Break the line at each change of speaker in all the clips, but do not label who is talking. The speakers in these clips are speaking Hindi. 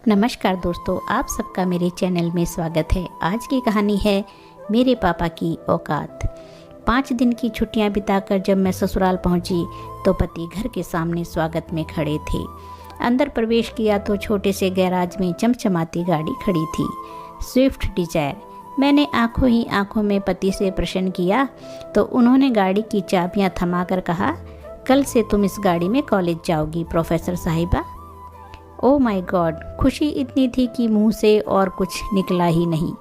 नमस्कार दोस्तों, आप सबका मेरे चैनल में स्वागत है। आज की कहानी है मेरे पापा की औकात। 5 दिन की छुट्टियां बिताकर जब मैं ससुराल पहुंची तो पति घर के सामने स्वागत में खड़े थे। अंदर प्रवेश किया तो छोटे से गैराज में चमचमाती गाड़ी खड़ी थी, स्विफ्ट डिजायर। मैंने आंखों ही आंखों में पति से प्रश्न किया तो उन्होंने गाड़ी की चाबियां थमाकर कहा, कल से तुम इस गाड़ी में कॉलेज जाओगी प्रोफेसर साहिबा। ओह माय गॉड, खुशी इतनी थी कि मुंह से और कुछ निकला ही नहीं।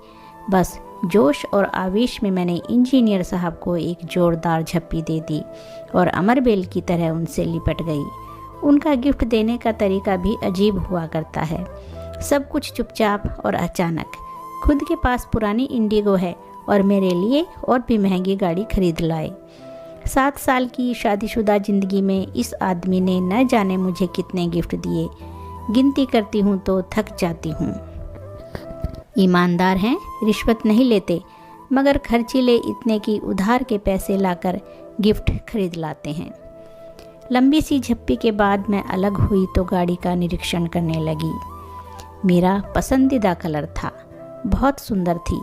बस जोश और आवेश में मैंने इंजीनियर साहब को एक जोरदार झप्पी दे दी और अमरबेल की तरह उनसे लिपट गई। उनका गिफ्ट देने का तरीका भी अजीब हुआ करता है, सब कुछ चुपचाप और अचानक। खुद के पास पुरानी इंडिगो है और मेरे लिए और भी महंगी गाड़ी खरीद लाए। 7 साल की शादीशुदा ज़िंदगी में इस आदमी ने न जाने मुझे कितने गिफ्ट दिए। गिनती करती हूँ तो थक जाती हूँ। ईमानदार हैं, रिश्वत नहीं लेते, मगर खर्चीले इतने कि उधार के पैसे लाकर गिफ्ट खरीद लाते हैं। लंबी सी झप्पी के बाद मैं अलग हुई तो गाड़ी का निरीक्षण करने लगी। मेरा पसंदीदा कलर था, बहुत सुंदर थी।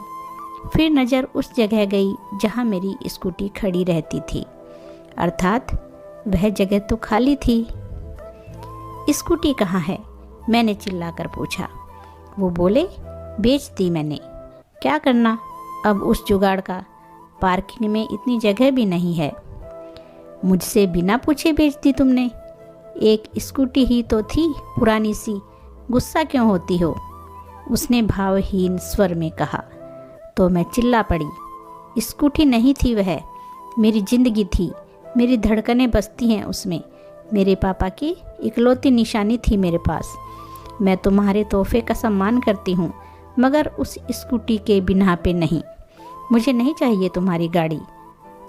फिर नज़र उस जगह गई जहाँ मेरी स्कूटी खड़ी रहती थी, अर्थात वह जगह तो खाली थी। स्कूटी कहाँ है? मैंने चिल्लाकर पूछा। वो बोले, बेच दी मैंने। क्या करना अब उस जुगाड़ का? पार्किंग में इतनी जगह भी नहीं है। मुझसे बिना पूछे बेच दी तुमने? एक स्कूटी ही तो थी, पुरानी सी, गुस्सा क्यों होती हो? उसने भावहीन स्वर में कहा। तो मैं चिल्ला पड़ी। स्कूटी नहीं थी वह, मेरी जिंदगी थी। मेरी धड़कनें बसती हैं उसमें। मेरे पापा की इकलौती निशानी थी मेरे पास। मैं तुम्हारे तोहफे का सम्मान करती हूँ, मगर उस स्कूटी के बिना पे नहीं। मुझे नहीं चाहिए तुम्हारी गाड़ी।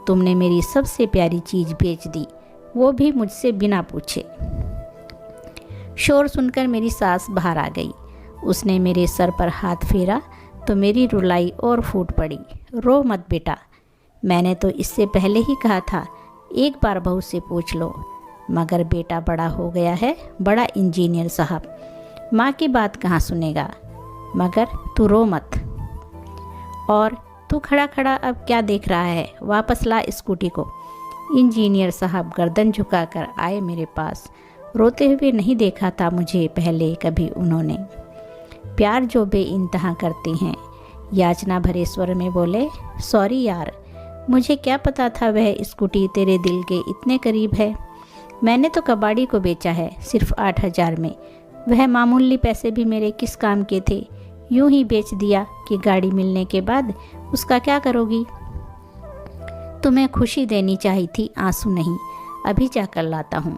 तुमने मेरी सबसे प्यारी चीज़ बेच दी, वो भी मुझसे बिना पूछे। शोर सुनकर मेरी सास बाहर आ गई। उसने मेरे सर पर हाथ फेरा तो मेरी रुलाई और फूट पड़ी। रो मत बेटा, मैंने तो इससे पहले ही कहा था, एक बार बहू से पूछ लो। मगर बेटा बड़ा हो गया है, बड़ा इंजीनियर साहब, माँ की बात कहाँ सुनेगा। मगर तू रो मत। और तू खड़ा खड़ा अब क्या देख रहा है? वापस ला स्कूटी को। इंजीनियर साहब गर्दन झुकाकर आए मेरे पास। रोते हुए नहीं देखा था मुझे पहले कभी उन्होंने। प्यार जो बेइंतहा करते हैं, याचना भरे स्वर में बोले, सॉरी यार, मुझे क्या पता था वह स्कूटी तेरे दिल के इतने करीब है। मैंने तो कबाड़ी को बेचा है, सिर्फ 8,000 में। वह मामूली पैसे भी मेरे किस काम के थे? यूं ही बेच दिया कि गाड़ी मिलने के बाद उसका क्या करोगी? तुम्हें खुशी देनी चाहिए थी, आंसू नहीं। अभी जाकर लाता हूँ।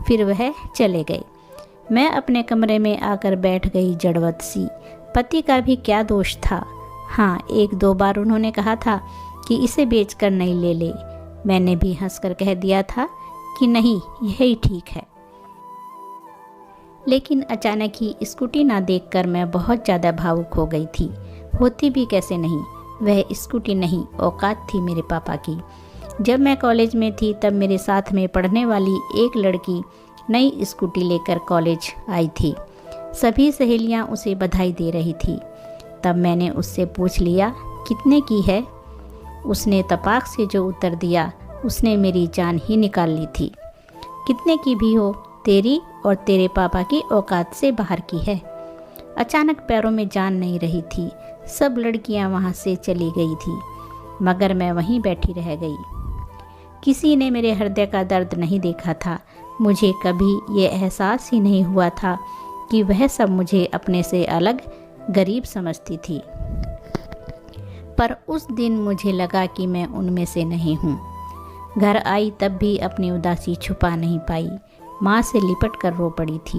फिर वह चले गए। मैं अपने कमरे में आकर बैठ गई जड़वत सी। पति का भी क्या दोष था? हाँ, 1-2 बार उन्होंने कहा था कि इसे बेचकर नहीं ले ले। मैंने भी हंसकर कह दिया था कि नहीं, यही ठीक है। लेकिन अचानक ही स्कूटी ना देखकर मैं बहुत ज़्यादा भावुक हो गई थी। होती भी कैसे नहीं, वह स्कूटी नहीं, औकात थी मेरे पापा की। जब मैं कॉलेज में थी तब मेरे साथ में पढ़ने वाली एक लड़की नई स्कूटी लेकर कॉलेज आई थी। सभी सहेलियां उसे बधाई दे रही थी। तब मैंने उससे पूछ लिया, कितने की है? उसने तपाक से जो उत्तर दिया, उसने मेरी जान ही निकाल ली थी। कितने की भी हो, तेरी और तेरे पापा की औकात से बाहर की है। अचानक पैरों में जान नहीं रही थी। सब लड़कियां वहां से चली गई थी, मगर मैं वहीं बैठी रह गई। किसी ने मेरे हृदय का दर्द नहीं देखा था। मुझे कभी ये एहसास ही नहीं हुआ था कि वह सब मुझे अपने से अलग, गरीब समझती थी। पर उस दिन मुझे लगा कि मैं उनमें से नहीं हूँ। घर आई तब भी अपनी उदासी छुपा नहीं पाई। माँ से लिपट कर रो पड़ी थी।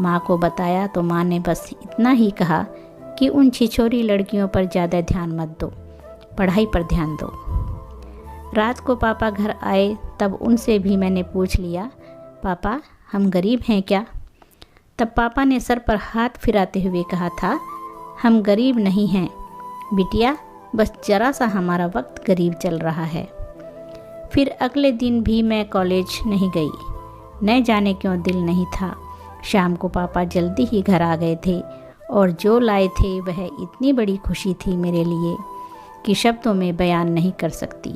माँ को बताया तो माँ ने बस इतना ही कहा कि उन छिछोरी लड़कियों पर ज़्यादा ध्यान मत दो, पढ़ाई पर ध्यान दो। रात को पापा घर आए तब उनसे भी मैंने पूछ लिया, पापा हम गरीब हैं क्या? तब पापा ने सर पर हाथ फिराते हुए कहा था, हम गरीब नहीं हैं बिटिया, बस ज़रा सा हमारा वक्त गरीब चल रहा है। फिर अगले दिन भी मैं कॉलेज नहीं गई। न जाने क्यों दिल नहीं था। शाम को पापा जल्दी ही घर आ गए थे और जो लाए थे वह इतनी बड़ी खुशी थी मेरे लिए कि शब्दों में बयान नहीं कर सकती।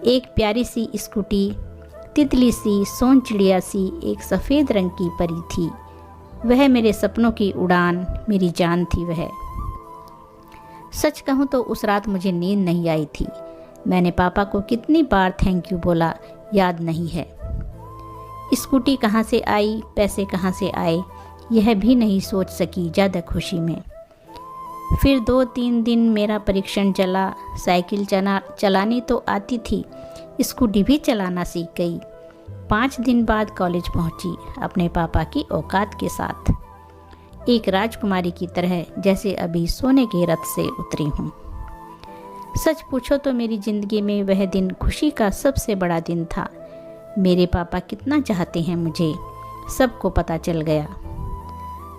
एक प्यारी सी स्कूटी, तितली सी, सोन चिड़िया सी, एक सफ़ेद रंग की परी थी। वह मेरे सपनों की उड़ान, मेरी जान थी वह। सच कहूँ तो उस रात मुझे नींद नहीं आई थी। मैंने पापा को कितनी बार थैंक यू बोला याद नहीं है। स्कूटी कहाँ से आई, पैसे कहाँ से आए, यह भी नहीं सोच सकी ज़्यादा खुशी में। फिर 2-3 दिन मेरा परीक्षण चला। साइकिल चलानी तो आती थी, स्कूटी भी चलाना सीख गई। 5 दिन बाद कॉलेज पहुंची अपने पापा की औकात के साथ, एक राजकुमारी की तरह, जैसे अभी सोने के रथ से उतरी हूँ। सच पूछो तो मेरी ज़िंदगी में वह दिन खुशी का सबसे बड़ा दिन था। मेरे पापा कितना चाहते हैं मुझे, सबको पता चल गया।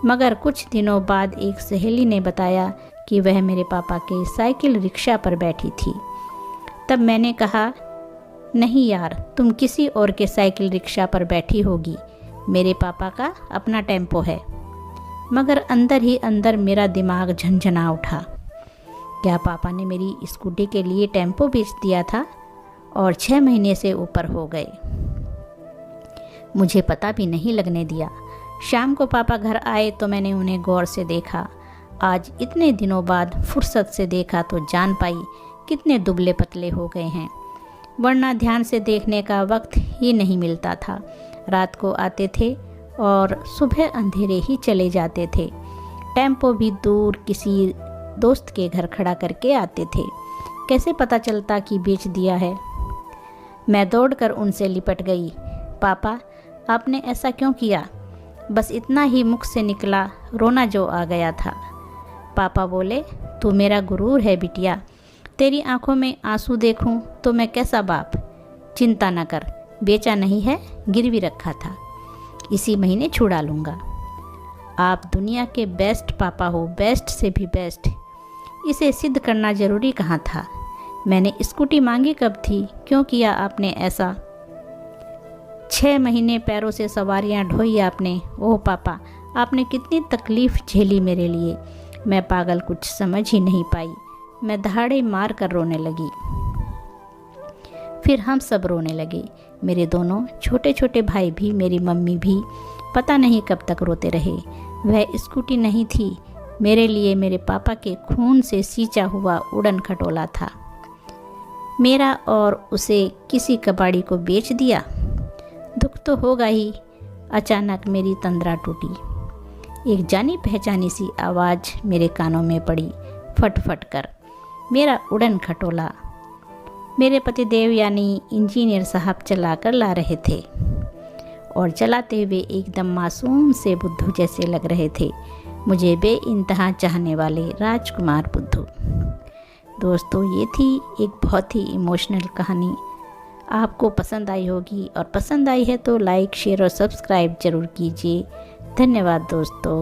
मगर कुछ दिनों बाद एक सहेली ने बताया कि वह मेरे पापा के साइकिल रिक्शा पर बैठी थी। तब मैंने कहा, नहीं यार, तुम किसी और के साइकिल रिक्शा पर बैठी होगी, मेरे पापा का अपना टेम्पो है। मगर अंदर ही अंदर मेरा दिमाग झंझना उठा। क्या पापा ने मेरी स्कूटी के लिए टेम्पो बेच दिया था? और 6 महीने से ऊपर हो गए, मुझे पता भी नहीं लगने दिया। शाम को पापा घर आए तो मैंने उन्हें गौर से देखा। आज इतने दिनों बाद फुर्सत से देखा तो जान पाई कितने दुबले पतले हो गए हैं, वरना ध्यान से देखने का वक्त ही नहीं मिलता था। रात को आते थे और सुबह अंधेरे ही चले जाते थे। टेम्पो भी दूर किसी दोस्त के घर खड़ा करके आते थे। कैसे पता चलता कि बेच दिया है? मैं दौड़कर उनसे लिपट गई। पापा, आपने ऐसा क्यों किया? बस इतना ही मुख से निकला, रोना जो आ गया था। पापा बोले, तू मेरा गुरूर है बिटिया, तेरी आंखों में आंसू देखूं तो मैं कैसा बाप। चिंता न कर, बेचा नहीं है, गिरवी रखा था, इसी महीने छुड़ा लूँगा। आप दुनिया के बेस्ट पापा हो, बेस्ट से भी बेस्ट। इसे सिद्ध करना ज़रूरी कहाँ था? मैंने स्कूटी मांगी कब थी? क्यों किया आपने ऐसा? 6 महीने पैरों से सवारियां ढोई आपने। ओह पापा, आपने कितनी तकलीफ़ झेली मेरे लिए। मैं पागल कुछ समझ ही नहीं पाई। मैं दहाड़े मार कर रोने लगी। फिर हम सब रोने लगे, मेरे दोनों छोटे छोटे भाई भी, मेरी मम्मी भी। पता नहीं कब तक रोते रहे। वह स्कूटी नहीं थी, मेरे लिए मेरे पापा के खून से सींचा हुआ उड़न खटोला था। मेरा और उसे किसी कबाड़ी को बेच दिया। दुख तो होगा ही। अचानक मेरी तंद्रा टूटी। एक जानी पहचानी सी आवाज़ मेरे कानों में पड़ी, फट फट कर। मेरा उड़न खटोला मेरे पतिदेव यानी इंजीनियर साहब चला कर ला रहे थे, और चलाते हुए एकदम मासूम से बुद्धू जैसे लग रहे थे, मुझे बेइंतहा चाहने वाले राजकुमार बुद्धू। दोस्तों, ये थी एक बहुत ही इमोशनल कहानी। आपको पसंद आई होगी, और पसंद आई है तो लाइक, शेयर और सब्सक्राइब ज़रूर कीजिए। धन्यवाद दोस्तों।